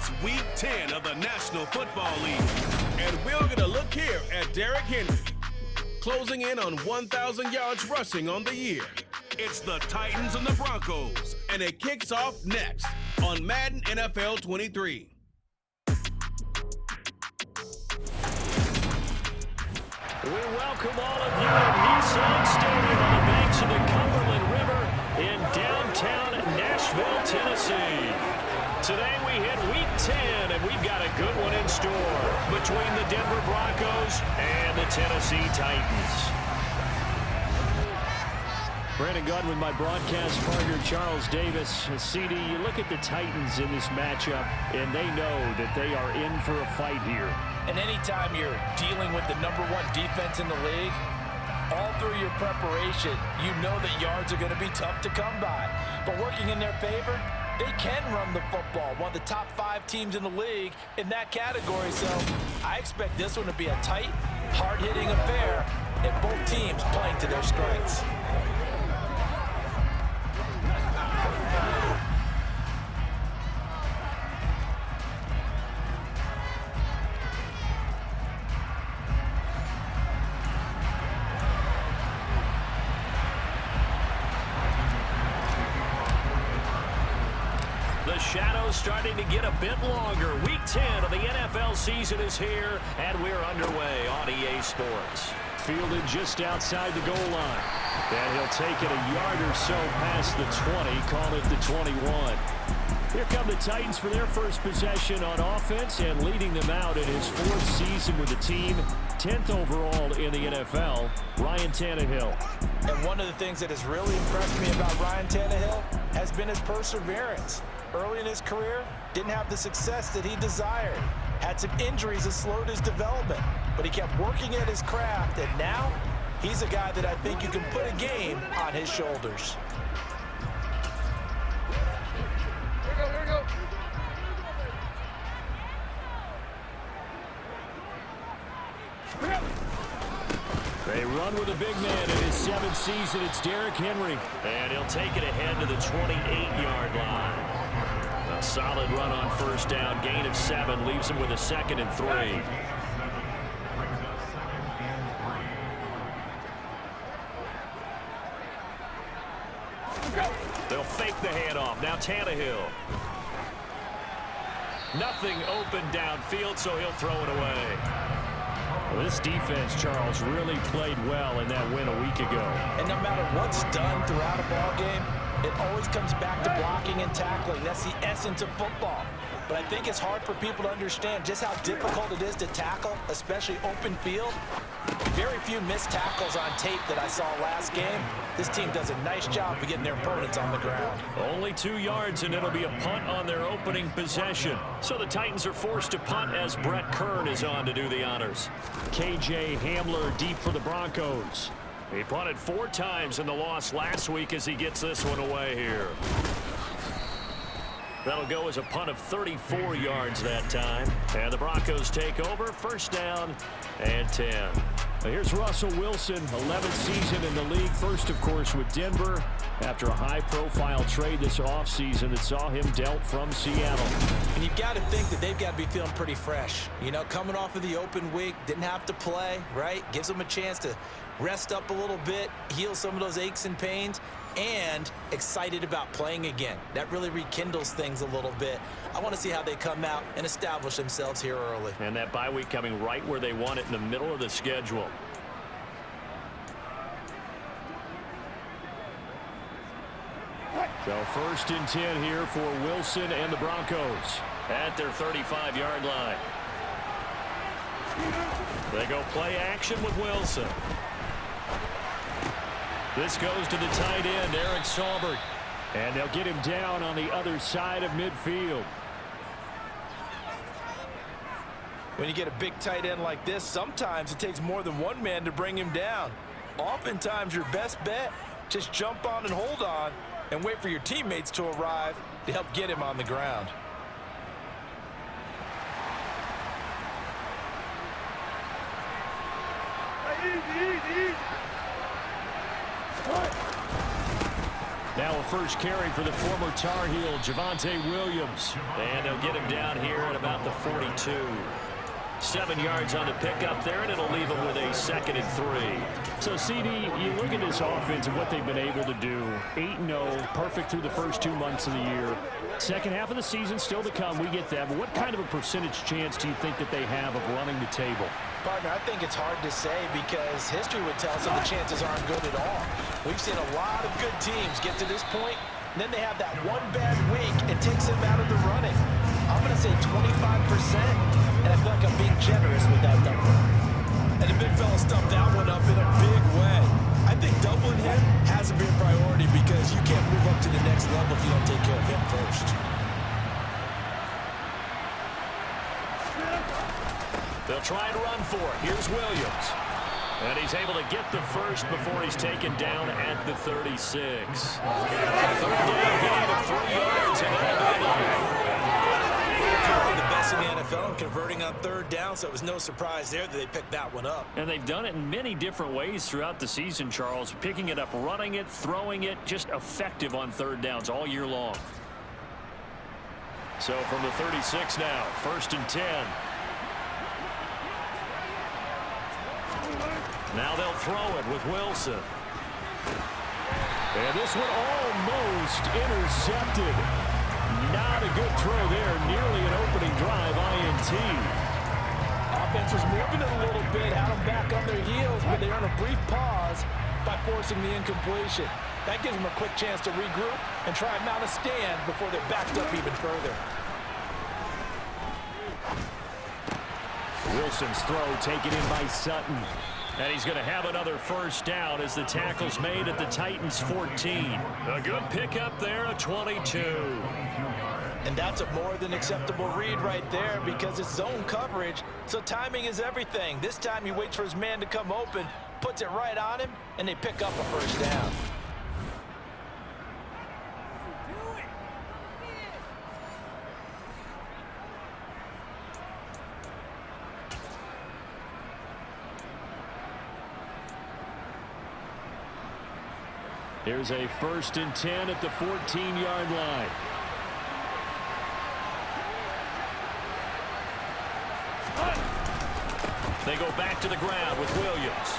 It's Week 10 of the National Football League. And we'll get a look here at Derrick Henry, closing in on 1,000 yards rushing on the year. It's the Titans and the Broncos, and it kicks off next on Madden NFL 23. We welcome all of you to Nissan Stadium on the banks of the Cumberland River in downtown Nashville, Tennessee. Today we hit Week 10, and we've got a good one in store between the Denver Broncos and the Tennessee Titans. Brandon Gunn with my broadcast partner, Charles Davis. CD, you look at the Titans in this matchup, and they know that they are in for a fight here. And anytime you're dealing with the #1 defense in the league, all through your preparation, you know that yards are going to be tough to come by. But working in their favor, they can run the football. One of the top 5 teams in the league in that category. So I expect this one to be a tight, hard-hitting affair, and both teams playing to their strengths. The shadow's starting to get a bit longer. Week 10 of the NFL season is here, and we're underway on EA Sports. Fielded just outside the goal line. And he'll take it a yard or so past the 20, call it the 21. Here come the Titans for their first possession on offense, and leading them out in his 4th season with the team, 10th overall in the NFL, Ryan Tannehill. And one of the things that has really impressed me about Ryan Tannehill has been his perseverance. Early in his career, didn't have the success that he desired. Had some injuries that slowed his development, but he kept working at his craft, and now he's a guy that I think you can put a game on his shoulders. Here we go. They run with a big man in his 7th season. It's Derrick Henry. And he'll take it ahead to the 28-yard line. A solid run on first down. Gain of 7 leaves him with a 2nd and 3. They'll fake the handoff. Now Tannehill. Nothing open downfield, so he'll throw it away. Well, this defense, Charles, really played well in that win a week ago. And no matter what's done throughout a ball game, it always comes back to blocking and tackling. That's the essence of football. But I think it's hard for people to understand just how difficult it is to tackle, especially open field. Very few missed tackles on tape that I saw last game. This team does a nice job of getting their opponents on the ground. Only 2 yards, and it'll be a punt on their opening possession. So the Titans are forced to punt as Brett Kern is on to do the honors. KJ Hamler deep for the Broncos. He punted 4 times in the loss last week as he gets this one away here. That'll go as a punt of 34 yards that time. And the Broncos take over. First down and 10. Now here's Russell Wilson, 11th season in the league. First, of course, with Denver after a high-profile trade this offseason that saw him dealt from Seattle. And you've got to think that they've got to be feeling pretty fresh. You know, coming off of the open week, didn't have to play, right? Gives them a chance to rest up a little bit, heal some of those aches and pains, and excited about playing again. That really rekindles things a little bit. I want to see how they come out and establish themselves here early. And that bye week coming right where they want it, in the middle of the schedule. So first and 10 here for Wilson and the Broncos at their 35-yard line. They go play action with Wilson. This goes to the tight end, Eric Saubert. And they'll get him down on the other side of midfield. When you get a big tight end like this, sometimes it takes more than one man to bring him down. Oftentimes, your best bet, just jump on and hold on and wait for your teammates to arrive to help get him on the ground. Easy. Now a first carry for the former Tar Heel, Javonte Williams. And they'll get him down here at about the 42. 7 yards on the pickup there, and it'll leave them with a 2nd and 3. So, CD, you look at this offense and what they've been able to do. 8-0, perfect through the first 2 months of the year. Second half of the season still to come, we get that. But what kind of a percentage chance do you think that they have of running the table? Partner, I think it's hard to say because history would tell us that the chances aren't good at all. We've seen a lot of good teams get to this point, and then they have that one bad week and takes them out of the running. I'm going to say 25%. And I feel like I'm being generous with that number. And the big fella stumped that one up in a big way. I think doubling him has to be a priority because you can't move up to the next level if you don't take care of him first. They'll try and run for it. Here's Williams. And he's able to get the first before he's taken down at the 36. Third down gain of 3 yards, and that'll be enough. Currently the best in the NFL and converting on third down, so it was no surprise there that they picked that one up. And they've done it in many different ways throughout the season, Charles. Picking it up, running it, throwing it, just effective on third downs all year long. So from the 36 now, 1st and 10. Now they'll throw it with Wilson. And this one almost intercepted. Not a good throw there. Nearly an opening drive INT. Offense was moving it a little bit, had them back on their heels, but they earned a brief pause by forcing the incompletion. That gives them a quick chance to regroup and try and mount a stand before they're backed up even further. Wilson's throw taken in by Sutton. And he's going to have another first down as the tackle's made at the Titans' 14. A good pickup there, a 22. And that's a more than acceptable read right there because it's zone coverage, so timing is everything. This time he waits for his man to come open, puts it right on him, and they pick up a first down. Here's a 1st and 10 at the 14-yard line. They go back to the ground with Williams.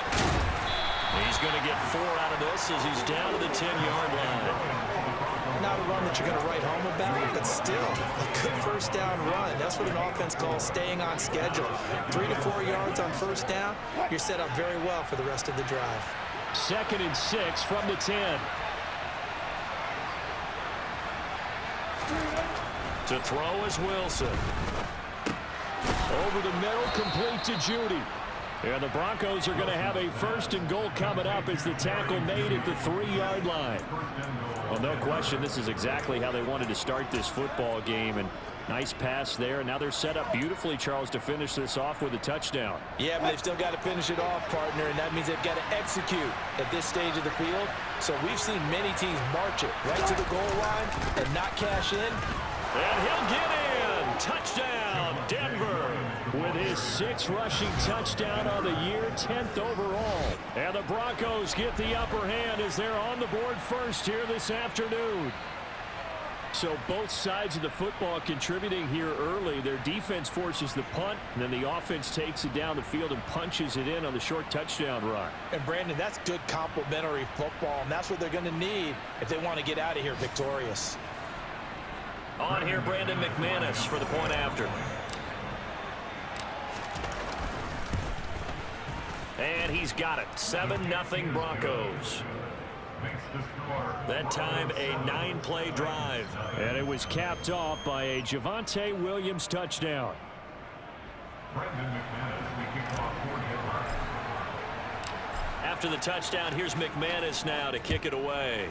He's going to get 4 out of this as he's down to the 10-yard line. Not a run that you're going to write home about, but still a good first down run. That's what an offense calls staying on schedule. 3 to 4 yards on first down, you're set up very well for the rest of the drive. 2nd and 6 from the 10. To throw is Wilson. Over the middle, complete to Judy. And the Broncos are going to have a 1st and goal coming up as the tackle made at the 3-yard line. Well, no question, this is exactly how they wanted to start this football game. And nice pass there. Now they're set up beautifully, Charles, to finish this off with a touchdown. Yeah, but they've still got to finish it off, partner, and that means they've got to execute at this stage of the field. So we've seen many teams march it right to the goal line and not cash in. And he'll get in. Touchdown, Denver. With his 6th rushing touchdown on the year, 10th overall. And the Broncos get the upper hand as they're on the board first here this afternoon. So both sides of the football contributing here early. Their defense forces the punt, and then the offense takes it down the field and punches it in on the short touchdown run. And, Brandon, that's good complementary football, and that's what they're going to need if they want to get out of here victorious. On here, Brandon McManus for the point after. And he's got it. 7-0 Broncos. That time a 9-play drive. And it was capped off by a Javonte Williams touchdown. After the touchdown, here's McManus now to kick it away.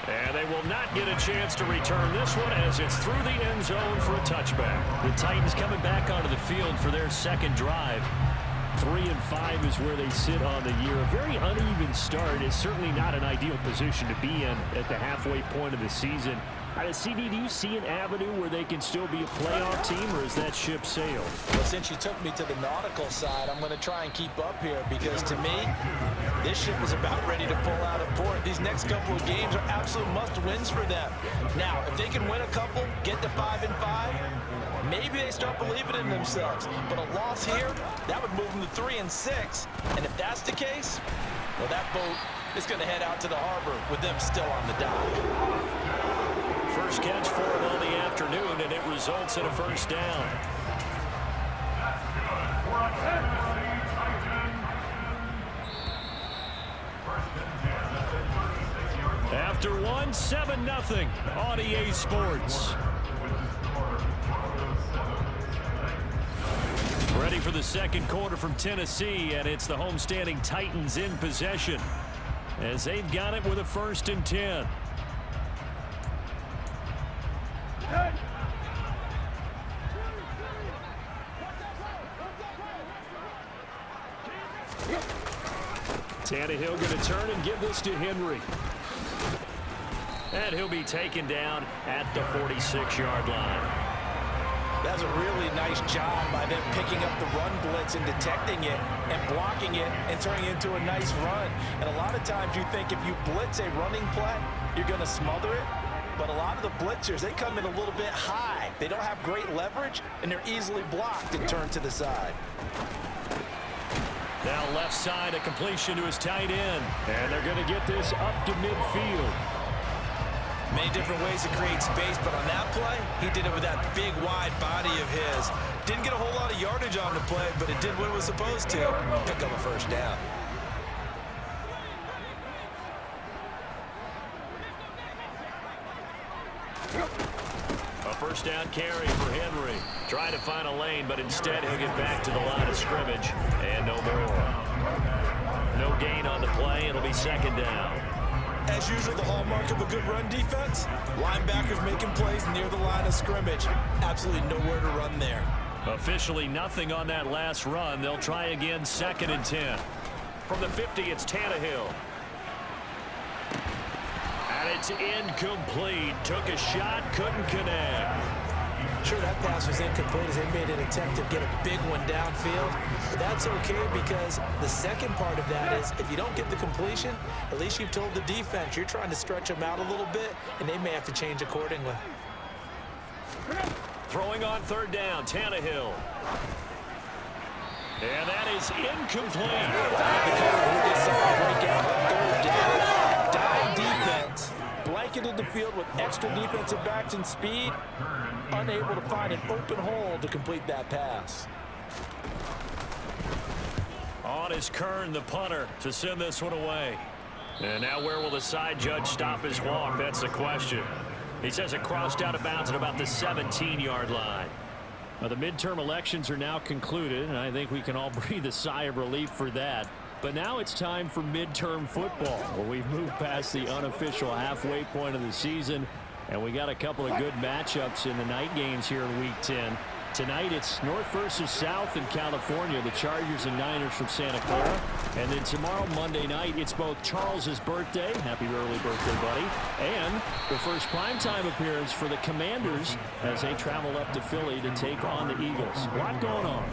And they will not get a chance to return this one as it's through the end zone for a touchback. The Titans coming back onto the field for their 2nd drive. 3-5 is where they sit on the year. A very uneven start. Is certainly not an ideal position to be in at the halfway point of the season. CD, do you see an avenue where they can still be a playoff team, or is that ship sailed? Well, since you took me to the nautical side, I'm going to try and keep up here because, to me, this ship is about ready to pull out of port. These next couple of games are absolute must-wins for them. Now, if they can win a couple, get to 5-5, maybe they start believing in themselves. But a loss here, that would move them to 3-6. And if that's the case, well, that boat is going to head out to the harbor with them still on the dock. First catch for him on the afternoon, and it results in a first down. After one, 7-0 on EA Sports. Ready for the second quarter from Tennessee, and it's the homestanding Titans in possession as they've got it with a 1st and 10. Tannehill going to turn and give this to Henry. And he'll be taken down at the 46-yard line. That's a really nice job by them picking up the run blitz and detecting it and blocking it and turning it into a nice run. And a lot of times you think if you blitz a running play, you're going to smother it. But a lot of the blitzers, they come in a little bit high. They don't have great leverage, and they're easily blocked and turned to the side. Now left side, a completion to his tight end. And they're going to get this up to midfield. Many different ways to create space, but on that play, he did it with that big, wide body of his. Didn't get a whole lot of yardage on the play, but it did what it was supposed to. Pick up a first down. A first down carry for Henry. Trying to find a lane, but instead he'll get back to the line of scrimmage. And no more. No gain on the play. It'll be second down. As usual, the hallmark of a good run defense, linebackers making plays near the line of scrimmage. Absolutely nowhere to run there. Officially nothing on that last run. They'll try again, 2nd and 10. From the 50, it's Tannehill. And it's incomplete. Took a shot, couldn't connect. Sure, that pass was incomplete as they made an attempt to get a big one downfield. But that's okay because the second part of that is if you don't get the completion, at least you've told the defense you're trying to stretch them out a little bit, and they may have to change accordingly. Throwing on 3rd down, Tannehill. And that is incomplete. Dime defense, blanketed the field with extra defensive backs and speed, unable to find an open hole to complete that pass. On is Kern, the punter, to send this one away. And now where will the side judge stop his walk? That's the question. He says it crossed out of bounds at about the 17-yard line. Well, the midterm elections are now concluded, and I think we can all breathe a sigh of relief for that. But now it's time for midterm football, where we've moved past the unofficial halfway point of the season, and we got a couple of good matchups in the night games here in Week 10. Tonight it's North versus South in California, the Chargers and Niners from Santa Clara. And then tomorrow, Monday night, it's both Charles's birthday, happy early birthday, buddy, and the first primetime appearance for the Commanders as they travel up to Philly to take on the Eagles. A lot going on.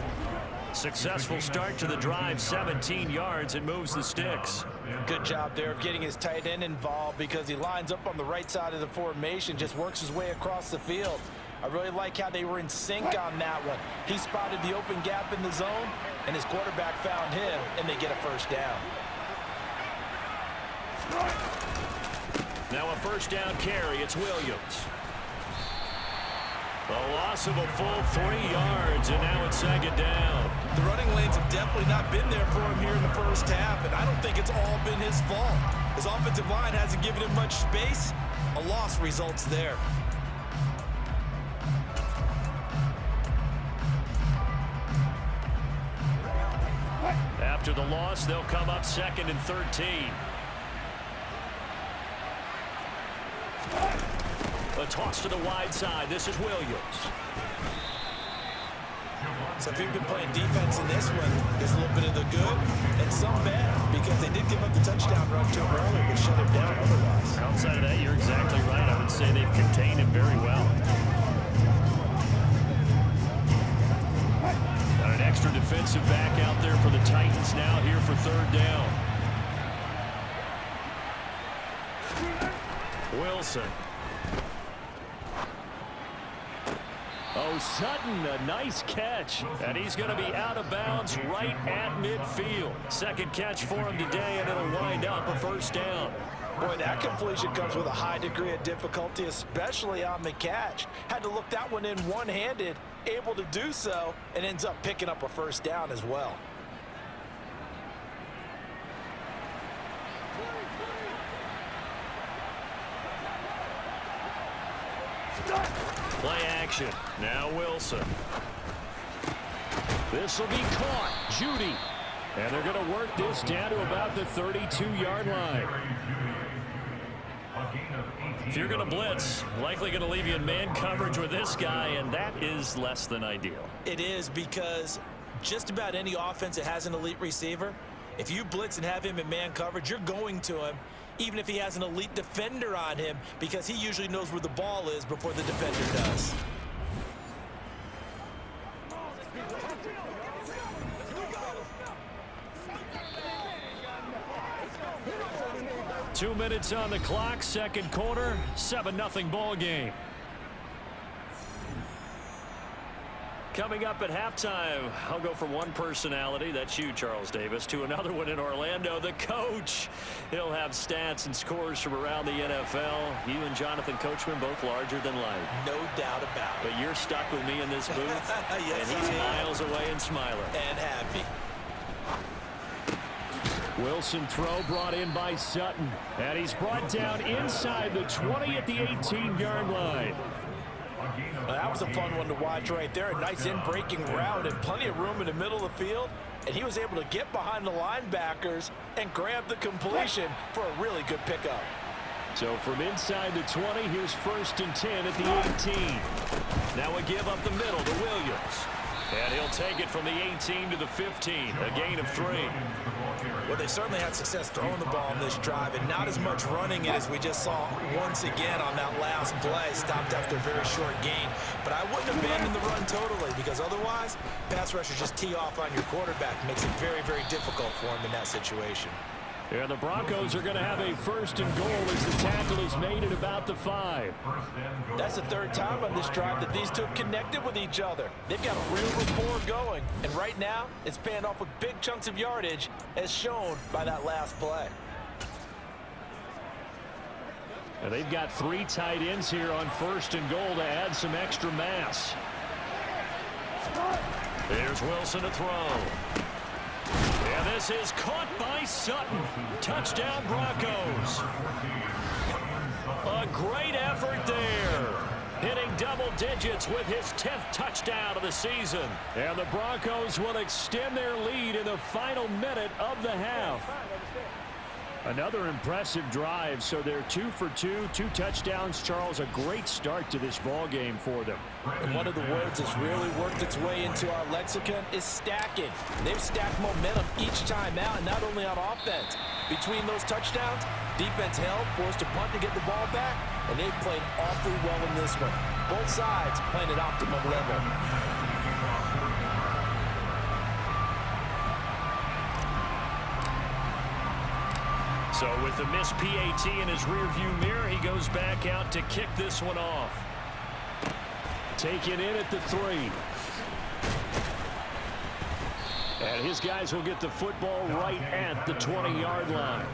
Successful start to the drive, 17 yards, and moves the sticks. Good job there of getting his tight end involved because he lines up on the right side of the formation, just works his way across the field. I really like how they were in sync on that one. He spotted the open gap in the zone, and his quarterback found him, and they get a first down. Now a first down carry, it's Williams. A loss of a full 3 yards, and now it's second down. The running lanes have definitely not been there for him here in the first half, and I don't think it's all been his fault. His offensive line hasn't given him much space. A loss results there. After the loss, they'll come up 2nd and 13. A toss to the wide side. This is Williams. So if you've been playing defense in this one, there's a little bit of the good and some bad, because they did give up the touchdown run to him earlier, but shut him down otherwise. Outside of that, you're exactly right. I would say they've contained him very well. Got an extra defensive back out there for the Titans now here for third down. Wilson. Oh, Sutton, a nice catch. And he's going to be out of bounds right at midfield. Second catch for him today, and it'll wind up a first down. Boy, that completion comes with a high degree of difficulty, especially on the catch. Had to look that one in one-handed, able to do so, and ends up picking up a first down as well. Play action. Now Wilson. This will be caught. Judy. And they're going to work this down to about the 32-yard line. If you're going to blitz, likely going to leave you in man coverage with this guy, and that is less than ideal. It is, because just about any offense that has an elite receiver, if you blitz and have him in man coverage, you're going to him, even if he has an elite defender on him, because he usually knows where the ball is before the defender does. Two minutes on the clock, second quarter, 7-0 ball game. Coming up at halftime, I'll go from one personality, that's you, Charles Davis, to another one in Orlando, the coach. He'll have stats and scores from around the NFL. You and Jonathan Coachman both larger than life. No doubt about it. But you're stuck with me in this booth, yes, and he's miles away and smiling. And happy. Wilson throw brought in by Sutton, and he's brought down inside the 20 at the 18-yard line. Well, that was a fun one to watch right there. A nice in-breaking route and plenty of room in the middle of the field. And he was able to get behind the linebackers and grab the completion for a really good pickup. So from inside the 20, here's 1st and 10 at the 18. Now a give up the middle to Williams. And he'll take it from the 18 to the 15, a gain of 3. Well, they certainly had success throwing the ball in this drive, and not as much running it as we just saw once again on that last play, stopped after a very short gain. But I wouldn't abandon the run totally, because otherwise, pass rushers just tee off on your quarterback. Makes it very, very difficult for him in that situation. Yeah, the Broncos are going to have a 1st and goal as the tackle is made at about the 5. That's the third time on this drive that these two have connected with each other. They've got a real rapport going, and right now it's paying off with big chunks of yardage, as shown by that last play. And they've got 3 tight ends here on 1st and goal to add some extra mass. Here's Wilson to throw. And this is caught by Sutton. Touchdown, Broncos. A great effort there. Hitting double digits with his 10th touchdown of the season. And the Broncos will extend their lead in the final minute of the half. Another impressive drive, so they're 2 for 2, 2 touchdowns. Charles, a great start to this ball game for them. And one of the words that's really worked its way into our lexicon is stacking. They've stacked momentum each time out, and not only on offense. Between those touchdowns, defense held, forced a punt to get the ball back, and they've played awfully well in this one. Both sides playing at optimum level. So with the missed PAT in his rearview mirror, he goes back out to kick this one off. Taken in at the 3. And his guys will get the football right at the 20-yard line.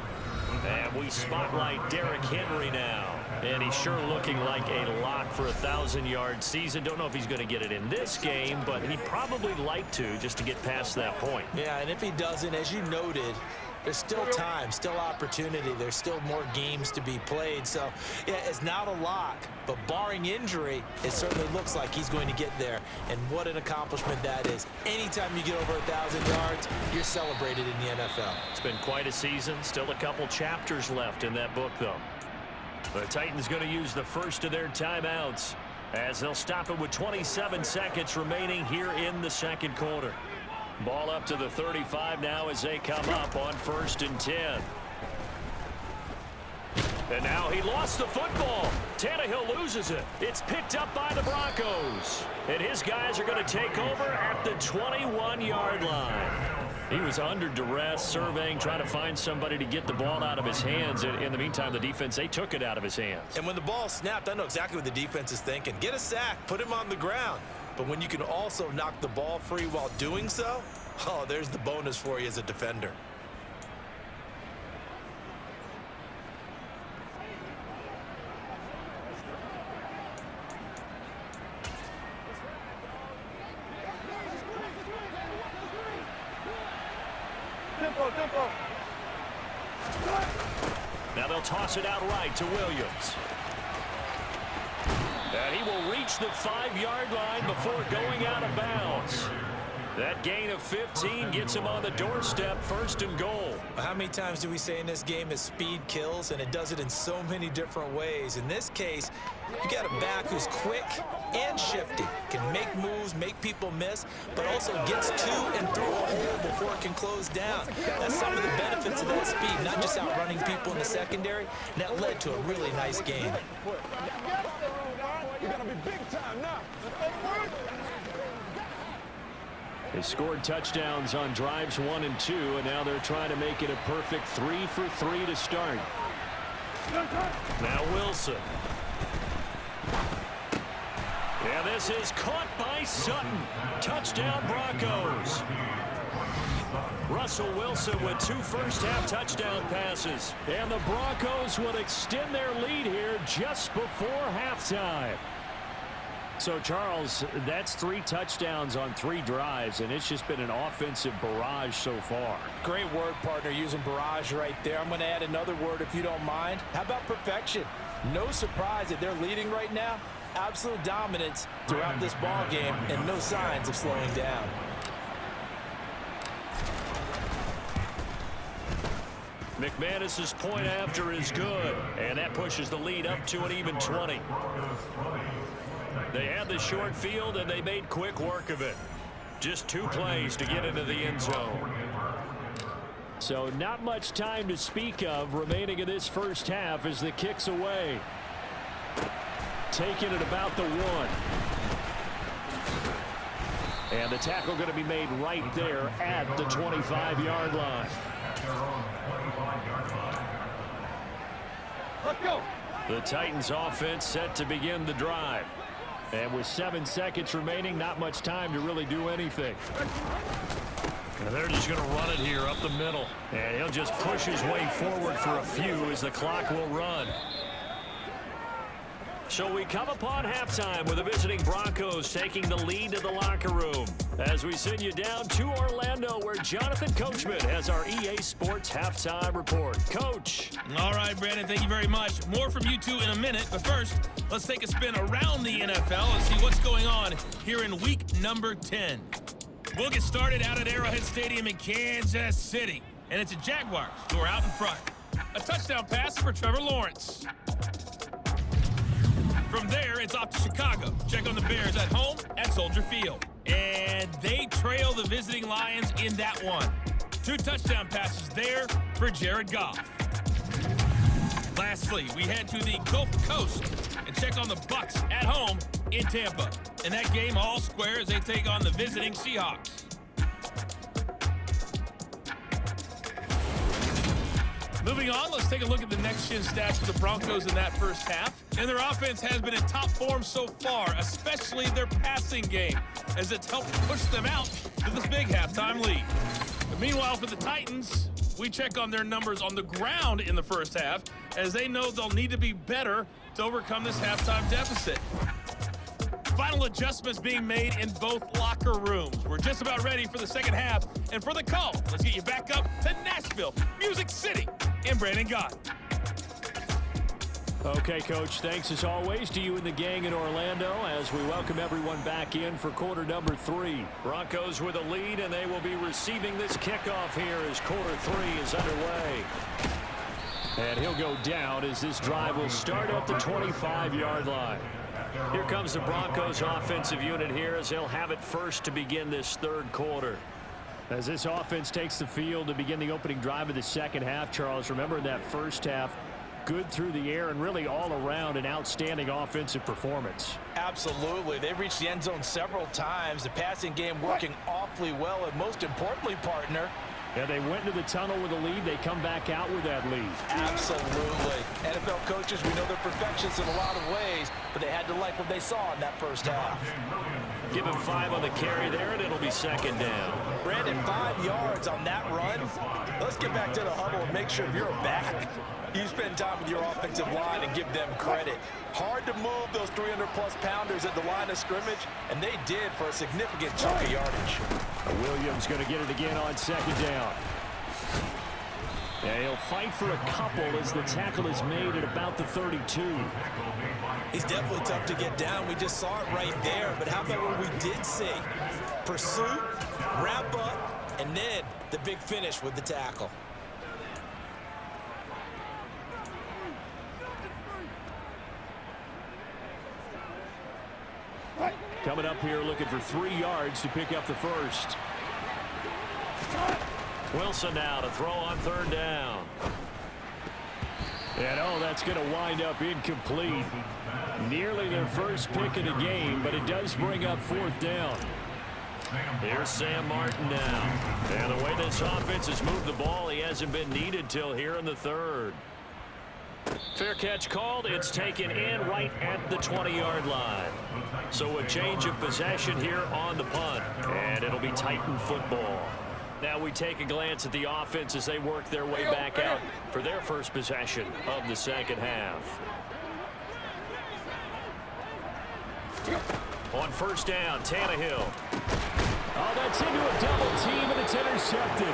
And we spotlight Derrick Henry now. And he's sure looking like a lock for a 1,000-yard season. Don't know if he's going to get it in this game, but he'd probably like to, just to get past that point. Yeah, and if he doesn't, as you noted, there's still time, still opportunity. There's still more games to be played. So, yeah, it's not a lock, but barring injury, it certainly looks like he's going to get there. And what an accomplishment that is. Anytime you get over 1,000 yards, you're celebrated in the NFL. It's been quite a season. Still a couple chapters left in that book, though. The Titans going to use the first of their timeouts as they'll stop it with 27 seconds remaining here in the second quarter. Ball up to the 35 now as they come up on 1st and 10. And now he lost the football. Tannehill loses it. It's picked up by the Broncos. And his guys are going to take over at the 21-yard line. He was under duress, surveying, trying to find somebody to get the ball out of his hands. In the meantime, the defense, they took it out of his hands. And when the ball snapped, I know exactly what the defense is thinking. Get a sack, put him on the ground. But when you can also knock the ball free while doing so, oh, there's the bonus for you as a defender. Now they'll toss it out right to Williams. And he will reach the 5-yard line before going out of bounds. That gain of 15 gets him on the doorstep, 1st and goal. How many times do we say in this game that speed kills, and it does it in so many different ways? In this case, you got a back who's quick and shifty, can make moves, make people miss, but also gets to and through a hole before it can close down. That's some of the benefits of that speed, not just outrunning people in the secondary. And that led to a really nice game. You're gonna be big time now. They scored touchdowns on drives 1 and 2, and now they're trying to make it a perfect 3 for 3 to start. Now Wilson. And this is caught by Sutton. Touchdown Broncos. Russell Wilson with 2 first-half touchdown passes. And the Broncos will extend their lead here just before halftime. So, Charles, that's 3 touchdowns on 3 drives, and it's just been an offensive barrage so far. Great word, partner, using barrage right there. I'm going to add another word if you don't mind. How about perfection? No surprise that they're leading right now. Absolute dominance throughout this ball game and no signs of slowing down. McManus's point after is good, and that pushes the lead up to an even 20. They had the short field, and they made quick work of it. Just 2 plays to get into the end zone. So not much time to speak of remaining in this first half as the kick's away. Taking it about the 1. And the tackle going to be made right there at the 25-yard line. Let's go. The Titans offense set to begin the drive. And with 7 seconds remaining, not much time to really do anything. And they're just going to run it here up the middle. And he'll just push his way forward for a few as the clock will run. So we come upon halftime with the visiting Broncos taking the lead to the locker room. As we send you down to Orlando, where Jonathan Coachman has our EA Sports halftime report. Coach. All right, Brandon, thank you very much. More from you two in a minute, but first, let's take a spin around the NFL and see what's going on here in week number 10. We'll get started out at Arrowhead Stadium in Kansas City, and it's the Jaguars who are out in front. A touchdown pass for Trevor Lawrence. From there, it's off to Chicago. Check on the Bears at home at Soldier Field. And they trail the visiting Lions in that one. 2 touchdown passes there for Jared Goff. Lastly, we head to the Gulf Coast and check on the Bucs at home in Tampa. In that game, all square as they take on the visiting Seahawks. Moving on, let's take a look at the next-gen stats for the Broncos in that first half. And their offense has been in top form so far, especially their passing game, as it's helped push them out to this big halftime lead. But meanwhile, for the Titans, we check on their numbers on the ground in the first half, as they know they'll need to be better to overcome this halftime deficit. Final adjustments being made in both locker rooms. We're just about ready for the second half. And for the call, let's get you back up to Nashville, Music City, and Brandon Gott. Okay, Coach, thanks as always to you and the gang in Orlando as we welcome everyone back in for quarter number 3. Broncos with a lead, and they will be receiving this kickoff here as quarter 3 is underway. And he'll go down as this drive will start at the 25-yard line. Here comes the Broncos offensive unit here as they'll have it first to begin this third quarter. As this offense takes the field to begin the opening drive of the second half, Charles, remember in that first half, good through the air and really all around an outstanding offensive performance. Absolutely. They reached the end zone several times. The passing game working awfully well, and most importantly, partner, yeah, they went into the tunnel with a lead. They come back out with that lead. Absolutely. NFL coaches, we know they're perfectionists in a lot of ways, but they had to like what they saw in that first half. Give him 5 on the carry there, and it'll be second down. Brandon, 5 yards on that run. Let's get back to the huddle and make sure you're back. You spend time with your offensive line and give them credit. Hard to move those 300-plus pounders at the line of scrimmage, and they did for a significant chunk of yardage. Williams going to get it again on second down. Yeah, he'll fight for a couple as the tackle is made at about the 32. He's definitely tough to get down. We just saw it right there. But how about what we did see? Pursuit, wrap up, and then the big finish with the tackle. Coming up here looking for 3 yards to pick up the first. Wilson now to throw on third down. And oh, that's going to wind up incomplete. Nearly their first pick of the game, but it does bring up fourth down. Here's Sam Martin now. And the way this offense has moved the ball, he hasn't been needed till here in the third. Fair catch called. It's taken in right at the 20-yard line. So a change of possession here on the punt. And it'll be Titan football. Now we take a glance at the offense as they work their way back out for their first possession of the second half. On first down, Tannehill. Oh, that's into a double team, and it's intercepted.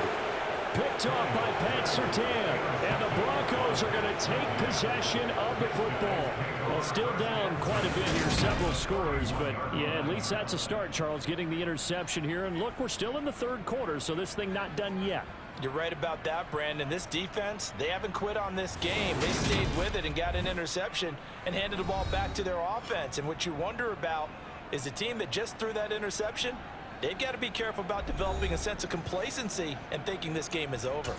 Picked off by Pat Surtain. And the Broncos are going to take possession of the football. Well, still down quite a bit here, several scores. But, yeah, at least that's a start, Charles, getting the interception here. And, look, we're still in the third quarter, so this thing not done yet. You're right about that, Brandon. This defense, they haven't quit on this game. They stayed with it and got an interception and handed the ball back to their offense. And what you wonder about is the team that just threw that interception, they've got to be careful about developing a sense of complacency and thinking this game is over.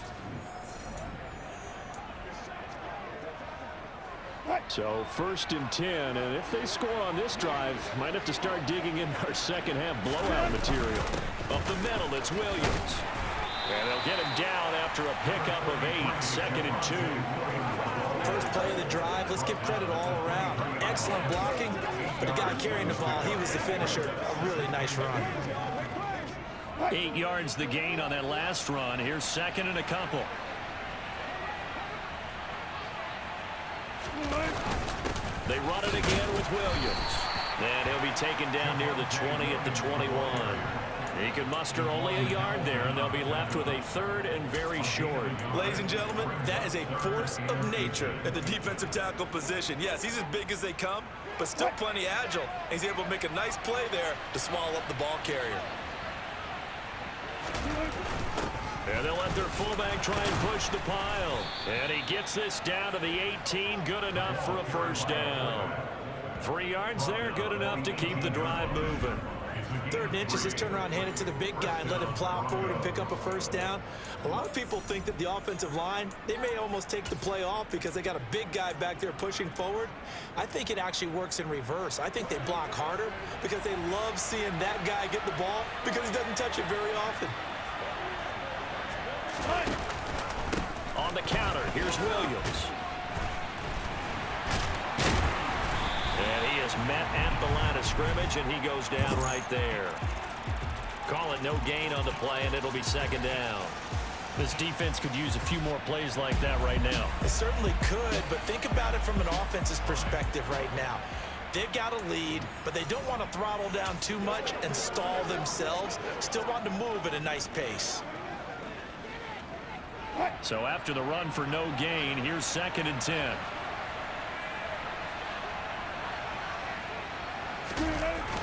So first and 10, and if they score on this drive, might have to start digging in our second half blowout material. Up the middle, it's Williams. And they'll get him down after a pickup of 8, second and 2. First play of the drive, let's give credit all around. Excellent blocking, but the guy carrying the ball, he was the finisher. A really nice run. 8 yards the gain on that last run. Here's second and a couple. They run it again with Williams. And he'll be taken down near the 20 at the 21. He can muster only a yard there, and they'll be left with a third and very short. Ladies and gentlemen, that is a force of nature at the defensive tackle position. Yes, he's as big as they come, but still plenty agile. He's able to make a nice play there to swallow up the ball carrier. And they'll let their fullback try and push the pile. And he gets this down to the 18, good enough for a first down. 3 yards there, good enough to keep the drive moving. Third and inches, just turn around, hand it to the big guy, and let him plow forward and pick up a first down. A lot of people think that the offensive line, they may almost take the play off because they got a big guy back there pushing forward. I think it actually works in reverse. I think they block harder because they love seeing that guy get the ball because he doesn't touch it very often. On the counter, here's Williams. And he is met at the line of scrimmage, and he goes down right there. Call it no gain on the play, and it'll be second down. This defense could use a few more plays like that right now. It certainly could, but think about it from an offense's perspective right now. They've got a lead, but they don't want to throttle down too much and stall themselves. Still want to move at a nice pace. So after the run for no gain, here's second and 10.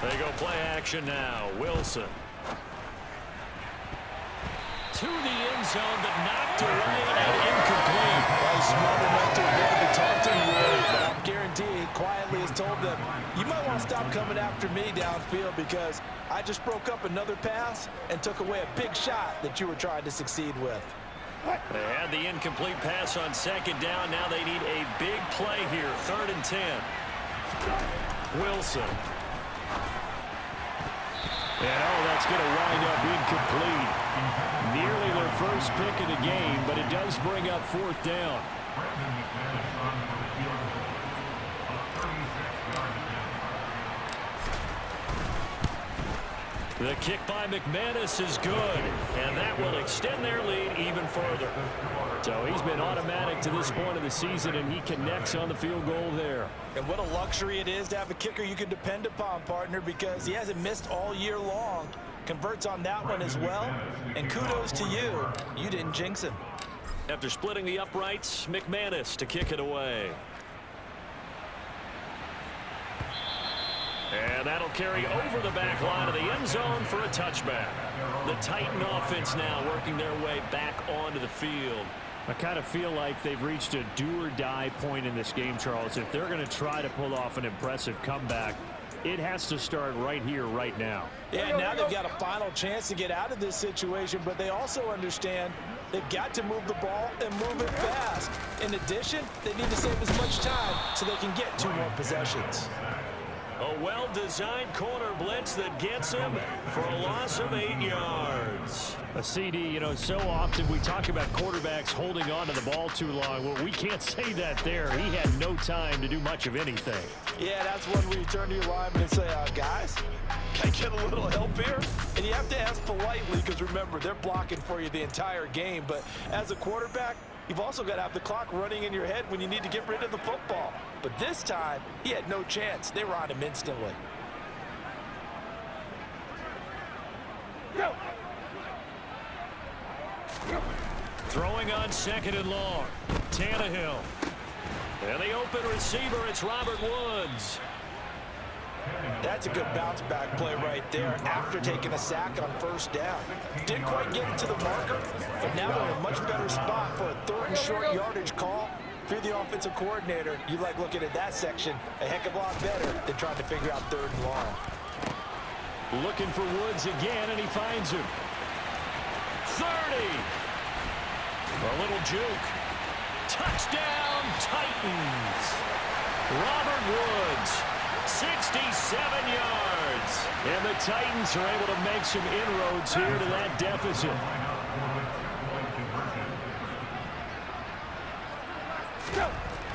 They go play action now. Wilson. To the end zone, but knocked away and incomplete. Smart enough to avoid the taunting rule, but I'm guaranteed quietly has told them, you might want job coming after me downfield because I just broke up another pass and took away a big shot that you were trying to succeed with. They had the incomplete pass on second down. Now they need a big play here. 3rd and 10. Wilson. And that's going to wind up incomplete. Nearly their first pick of the game, but it does bring up 4th down. The kick by McManus is good, and that will extend their lead even further. So he's been automatic to this point of the season, and he connects on the field goal there. And what a luxury it is to have a kicker you can depend upon, partner, because he hasn't missed all year long. Converts on that one as well, and kudos to you. You didn't jinx him. After splitting the uprights, McManus to kick it away. And that'll carry over the back line of the end zone for a touchback. The Titan offense now working their way back onto the field. I kind of feel like they've reached a do-or-die point in this game, Charles. If they're going to try to pull off an impressive comeback, it has to start right here, right now. Yeah, now they've got a final chance to get out of this situation, but they also understand they've got to move the ball and move it fast. In addition, they need to save as much time so they can get 2 more possessions. A well-designed corner blitz that gets him for a loss of 8 yards. A CD, so often we talk about quarterbacks holding on to the ball too long. Well, we can't say that there. He had no time to do much of anything. Yeah, that's when you turn to your lineman and say, guys, can I get a little help here? And you have to ask politely because, remember, they're blocking for you the entire game. But as a quarterback, you've also got to have the clock running in your head when you need to get rid of the football. But this time, he had no chance. They were on him instantly. Go. Throwing on 2nd and long. Tannehill. And the open receiver, it's Robert Woods. That's a good bounce back play right there after taking a sack on 1st down. Didn't quite get it to the marker, but now they're in a much better spot for a 3rd and short yardage call. If you're the offensive coordinator, you like looking at that section a heck of a lot better than trying to figure out 3rd and long. Looking for Woods again, and he finds him. 30. A little juke. Touchdown, Titans. Robert Woods, 67 yards. And the Titans are able to make some inroads here to that deficit.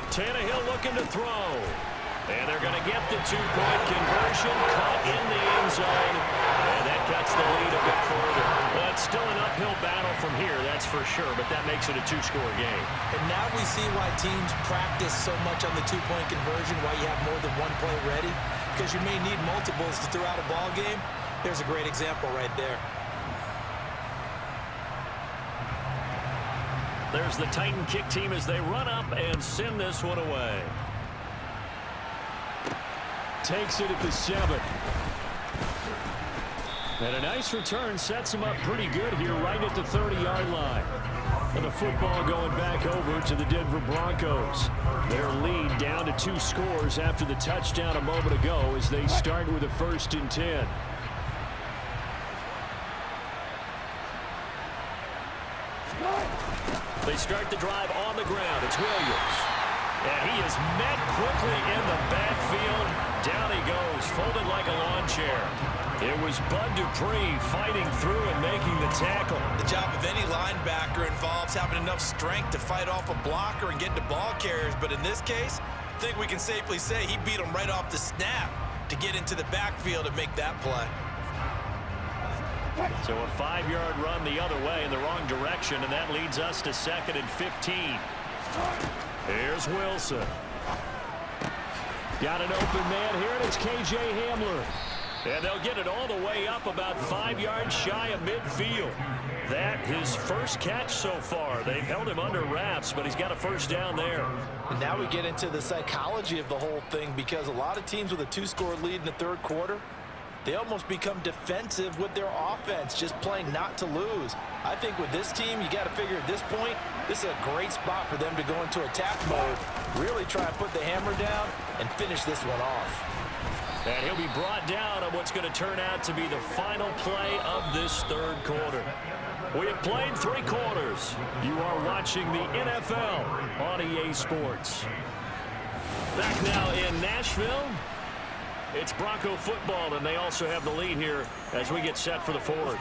Tannehill looking to throw. And they're going to get the 2-point conversion, caught in the end zone. And that cuts the lead a bit further. Well, it's still an uphill battle from here, that's for sure, but that makes it a 2-score game. And now we see why teams practice so much on the 2-point conversion, why you have more than one play ready, because you may need multiples to throw out a ball game. There's a great example right there. There's the Titan kick team as they run up and send this one away. Takes it at the 7. And a nice return sets him up pretty good here right at the 30-yard line. And the football going back over to the Denver Broncos. Their lead down to 2 scores after the touchdown a moment ago as they start with a 1st and 10. They start the drive on the ground. It's Williams. And he is met quickly in the backfield. Down he goes, folded like a lawn chair. It was Bud Dupree fighting through and making the tackle. The job of any linebacker involves having enough strength to fight off a blocker and get to ball carriers. But in this case, I think we can safely say he beat him right off the snap to get into the backfield and make that play. So a 5-yard run the other way in the wrong direction, and that leads us to 2nd and 15. Here's Wilson. Got an open man here, and it's K.J. Hamler. And they'll get it all the way up about 5 yards shy of midfield. That his first catch so far. They've held him under wraps, but he's got a 1st down there. And now we get into the psychology of the whole thing, because a lot of teams with a 2-score lead in the 3rd quarter, they almost become defensive with their offense, just playing not to lose. I think with this team, you got to figure at this point, this is a great spot for them to go into attack mode, really try and put the hammer down and finish this one off. And he'll be brought down on what's going to turn out to be the final play of this third quarter. We have played 3 quarters. You are watching the NFL on EA Sports. Back now in Nashville. It's Bronco football, and they also have the lead here as we get set for the fourth.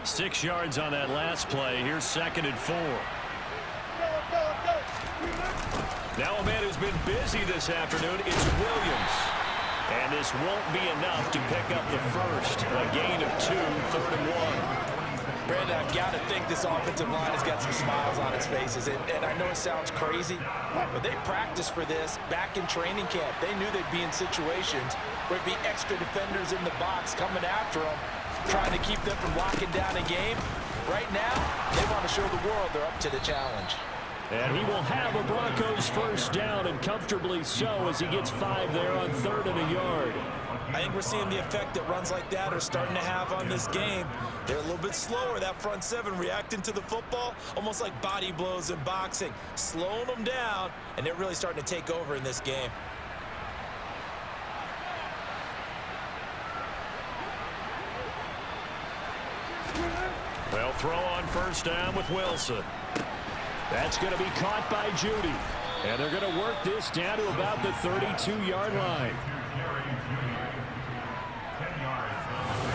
6 yards on that last play. Here's 2nd and 4. Now a man who's been busy this afternoon, it's Williams. And this won't be enough to pick up the first. A gain of 2, 3rd and 1. Brandon, I've got to think this offensive line has got some smiles on its faces. And I know it sounds crazy, but they practiced for this back in training camp. They knew they'd be in situations where it'd be extra defenders in the box coming after them, trying to keep them from locking down a game. Right now, they want to show the world they're up to the challenge. And he will have a Broncos first down, and comfortably so, as he gets 5 there on 3rd and a yard. I think we're seeing the effect that runs like that are starting to have on this game. They're a little bit slower, that front 7, reacting to the football, almost like body blows in boxing, slowing them down, and they're really starting to take over in this game. They'll throw on first down with Wilson. That's going to be caught by Judy. And they're going to work this down to about the 32-yard line.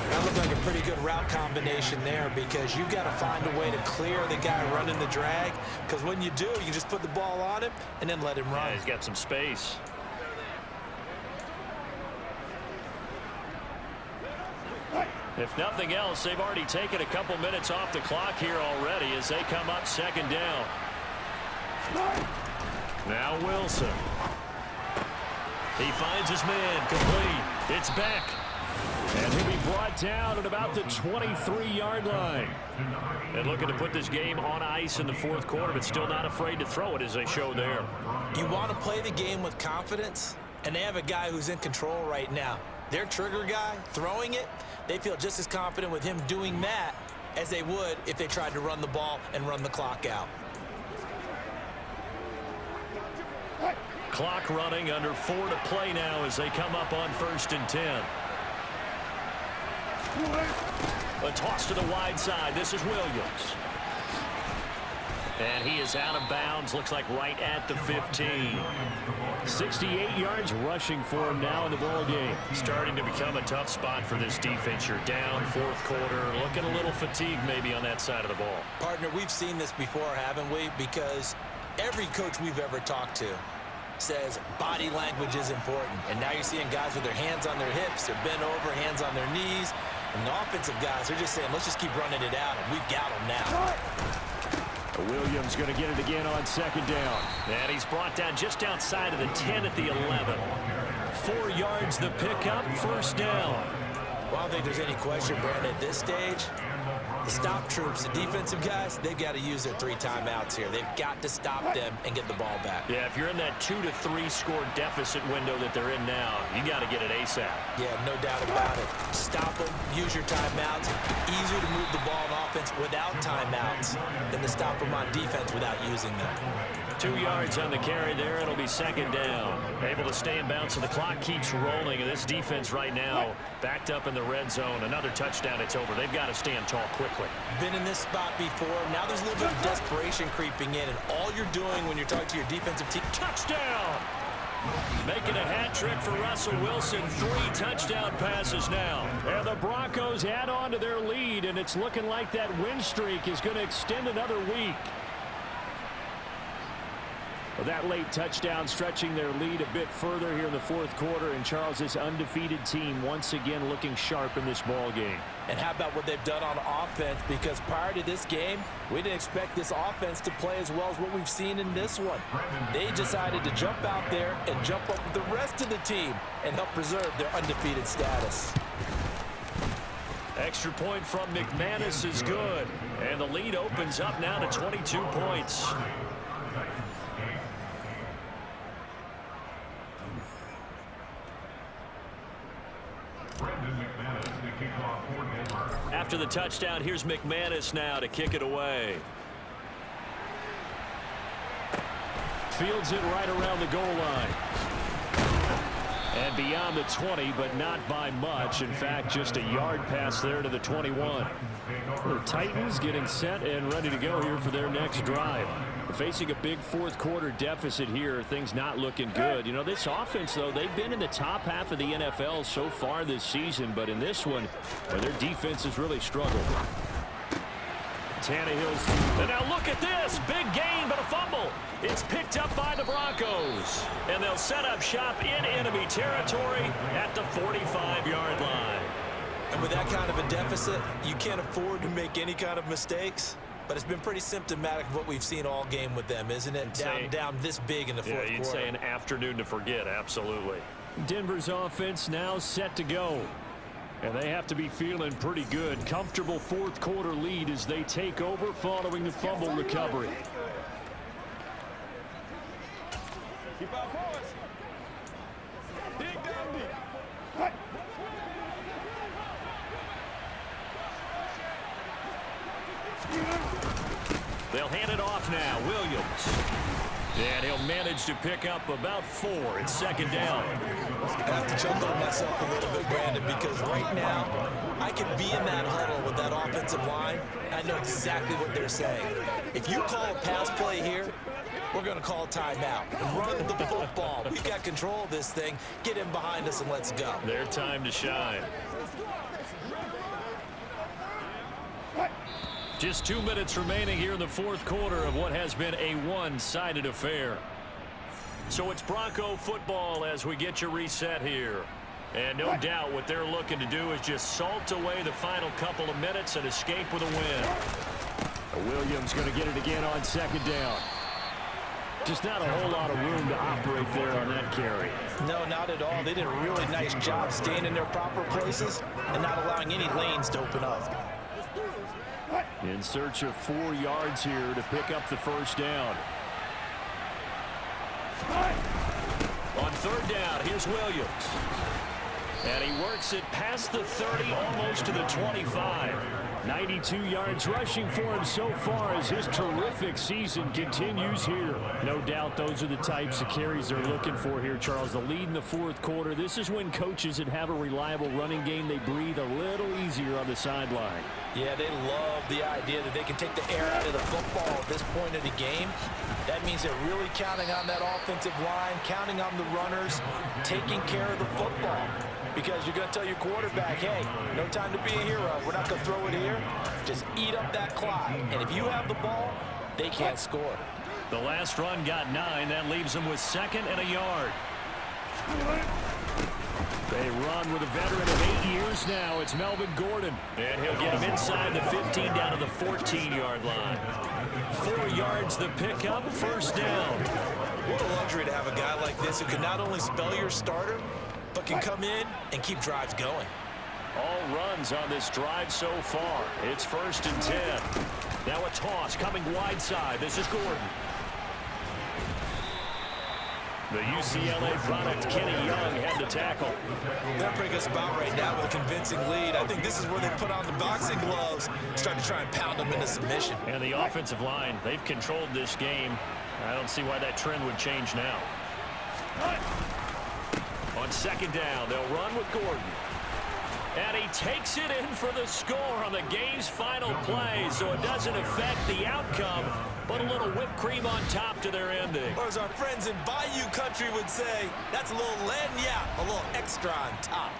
That looked like a pretty good route combination there, because you've got to find a way to clear the guy running the drag, because when you do, you can just put the ball on him and then let him run. Yeah, he's got some space. If nothing else, they've already taken a couple minutes off the clock here already as they come up 2nd down. Now Wilson. He finds his man complete. It's back. And he'll be brought down at about the 23-yard line. And looking to put this game on ice in the 4th quarter, but still not afraid to throw it as they show there. You want to play the game with confidence, and they have a guy who's in control right now. Their trigger guy throwing it, they feel just as confident with him doing that as they would if they tried to run the ball and run the clock out. Clock running, under 4 to play now as they come up on 1st and 10. A toss to the wide side. This is Williams. And he is out of bounds. Looks like right at the 15. 68 yards rushing for him now in the ball game. Starting to become a tough spot for this defense. You're down 4th quarter. Looking a little fatigued maybe on that side of the ball. Partner, we've seen this before, haven't we? Because every coach we've ever talked to says body language is important. And now you're seeing guys with their hands on their hips. They're bent over, hands on their knees. And the offensive guys, they're just saying, let's just keep running it out, and we've got them now. Williams going to get it again on 2nd down. And he's brought down just outside of the 10 at the 11. 4 yards the pickup, 1st down. Well, I don't think there's any question, Brandon, at this stage, the stop troops, the defensive guys, they've got to use their 3 timeouts here. They've got to stop them and get the ball back. Yeah, if you're in that 2 to 3 score deficit window that they're in now, you got to get it ASAP. Yeah, no doubt about it. Stop them, use your timeouts. Easier to move the ball on offense without timeouts than to stop them on defense without using them. 2 yards on the carry there. It'll be 2nd down. Able to stay in bounds, so the clock keeps rolling. And this defense right now backed up in the red zone. Another touchdown, it's over. They've got to stand tall quickly. Been in this spot before. Now there's a little bit of desperation creeping in. And all you're doing when you're talking to your defensive team, touchdown! Making a hat trick for Russell Wilson. 3 touchdown passes now. And the Broncos add on to their lead, and it's looking like that win streak is going to extend another week. Well, that late touchdown stretching their lead a bit further here in the 4th quarter, and Charles, this undefeated team once again looking sharp in this ball game. And how about what they've done on offense? Because prior to this game, we didn't expect this offense to play as well as what we've seen in this one. They decided to jump out there and jump up with the rest of the team and help preserve their undefeated status. Extra point from McManus is good. And the lead opens up now to 22 points. After the touchdown, here's McManus now to kick it away. Fields it right around the goal line. And beyond the 20, but not by much. In fact, just a yard pass there to the 21. The Titans getting set and ready to go here for their next drive. Facing a big fourth quarter deficit here, things not looking good. You know, this offense, though, they've been in the top half of the NFL so far this season, but in this one, their defense has really struggled. Tannehill's, and now look at this, big gain, but a fumble. It's picked up by the Broncos, and they'll set up shop in enemy territory at the 45-yard line. And with that kind of a deficit, you can't afford to make any kind of mistakes. But it's been pretty symptomatic of what we've seen all game with them, isn't it? Down this big in the fourth quarter. Yeah, you'd say an afternoon to forget, absolutely. Denver's offense now set to go. And they have to be feeling pretty good. Comfortable fourth quarter lead as they take over following the fumble recovery. Keep our boys. Dig down deep. They'll hand it off now. Williams. And he'll manage to pick up about 4. It's second down. I have to jump on myself a little bit, Brandon, because right now I can be in that huddle with that offensive line. I know exactly what they're saying. If you call a pass play here, we're going to call a timeout. Run the football. We've got control of this thing. Get in behind us and let's go. Their time to shine. Just 2 minutes remaining here in the fourth quarter of what has been a one-sided affair. So it's Bronco football as we get you reset here. And no doubt what they're looking to do is just salt away the final couple of minutes and escape with a win. Williams going to get it again on second down. Just not a whole lot of room to operate there on that carry. No, not at all. They did a really nice job staying in their proper places and not allowing any lanes to open up. In search of 4 yards here to pick up the first down. On third down, here's Williams. And he works it past the 30, almost to the 25. 92 yards rushing for him so far as his terrific season continues here. No doubt those are the types of carries they're looking for here, Charles. The lead in the fourth quarter. This is when coaches that have a reliable running game, they breathe a little easier on the sideline. Yeah, they love the idea that they can take the air out of the football at this point of the game. That means they're really counting on that offensive line, counting on the runners, taking care of the football. Because you're going to tell your quarterback, hey, no time to be a hero. We're not going to throw it here. Just eat up that clock. And if you have the ball, they can't score. The last run got 9. That leaves them with second and a yard. They run with a veteran of 8 years now. It's Melvin Gordon. And he'll get him inside the 15 down to the 14-yard line. 4 yards the pickup, first down. What a luxury to have a guy like this who can not only spell your starter, but can come in and keep drives going. All runs on this drive so far. It's first and 10. Now a toss coming wide side. This is Gordon. The UCLA product, Kenny Young, had the tackle. They're pretty good spot right now with a convincing lead. I think this is where they put on the boxing gloves, start to try and pound them into submission. And the offensive line, they've controlled this game. I don't see why that trend would change now. On second down, they'll run with Gordon. And he takes it in for the score on the game's final play, so it doesn't affect the outcome, but a little whipped cream on top to their ending. Or as our friends in Bayou Country would say, that's a little lagniappe, a little extra on top.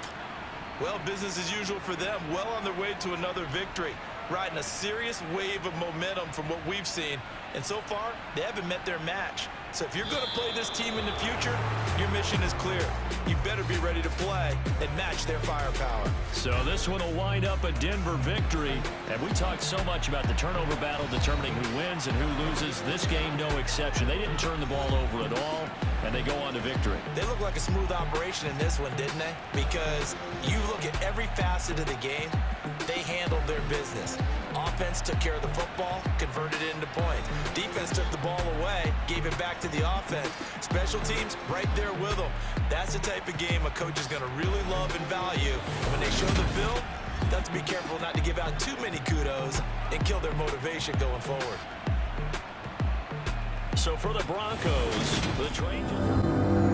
Well, business as usual for them, well on their way to another victory, riding a serious wave of momentum from what we've seen. And so far, they haven't met their match. So if you're going to play this team in the future, your mission is clear. You better be ready to play and match their firepower. So this one will wind up a Denver victory. And we talked so much about the turnover battle determining who wins and who loses. This game, no exception. They didn't turn the ball over at all, and they go on to victory. They look like a smooth operation in this one, didn't they? Because you look at every facet of the game, they handled their business. Offense took care of the football, converted it into points. Defense took the ball away, gave it back to the offense. Special teams, right there with them. That's the type of game a coach is going to really love and value. And when they show the film, they have to be careful not to give out too many kudos and kill their motivation going forward. So for the Broncos, the train.